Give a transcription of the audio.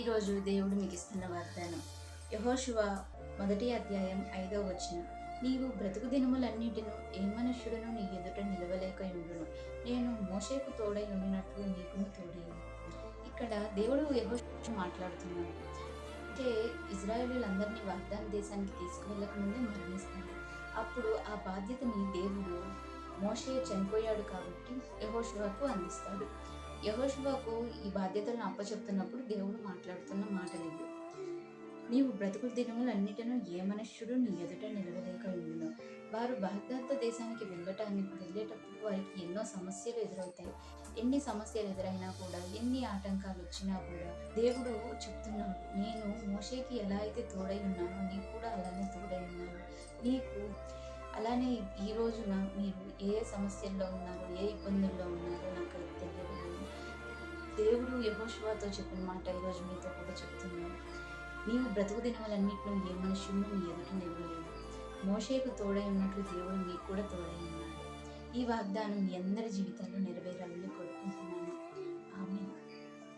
ఈరోజు దేవుడు మీకు ఇస్తున్న వాగ్దానం యెహోషువ 1 అధ్యాయం 5వ వచనం. నీవు బ్రతుకు దినములన్నిటిను ఏ మనుష్యుడును నీ ఎదుట నిలవలేక ఉండును, నేను మోషేకు తోడై ఉండినట్లు నీకును తోడై ఉండును. ఇక్కడ దేవుడు యెహోషువతో మాట్లాడుతున్నాడు. అంటే ఇజ్రాయేలీలందరినీ వాగ్దాన దేశానికి తీసుకువెళ్ళక ముందే మరణిస్తారు. అప్పుడు ఆ బాధ్యతని దేవుడు మోషే చనిపోయాడు కాబట్టి యెహోషువకు అందిస్తాడు. యెహోషువకు ఈ బాధ్యతలను అప్పచెప్తున్నప్పుడు దేవుడు మాట్లాడుతున్న మాటలు ఇవి. నీవు బ్రతుకు దినములన్నిటిను ఏ మనుష్యుడు నీ ఎదుట నిలవలేక ఉండును. వారు వాగ్దాత్త దేశానికి వెళ్ళేటప్పుడు వారికి ఎన్నో సమస్యలు ఎదురవుతాయి. ఎన్ని సమస్యలు ఎదురైనా కూడా, ఎన్ని ఆటంకాలు వచ్చినా కూడా దేవుడు చెప్తున్నాడు, నేను మోషేకి ఎలా అయితే తోడై ఉన్నానో నీకు కూడా అలానే తోడై ఉన్నాను. నీకు అలానే ఈ రోజున మీరు ఏ సమస్యల్లో ఉన్నారో, ఏ ఇబ్బందుల్లో ఉన్నారో నాకైతే తెలియదు. దేవుడు యెహోషువతో చెప్పిన మాట ఈరోజు మీతో కూడా చెప్తున్నాను. నీవు బ్రతుకు దినములన్నిటిలో ఏ మనుష్యుడు నీ ఎదుట నిలవలేడు. మోషేకు తోడై ఉన్నట్లు దేవుడు మీకు కూడా తోడై ఉన్నాడు. ఈ వాగ్దానం మీ అందరి జీవితాల్లో నెరవేరాలి.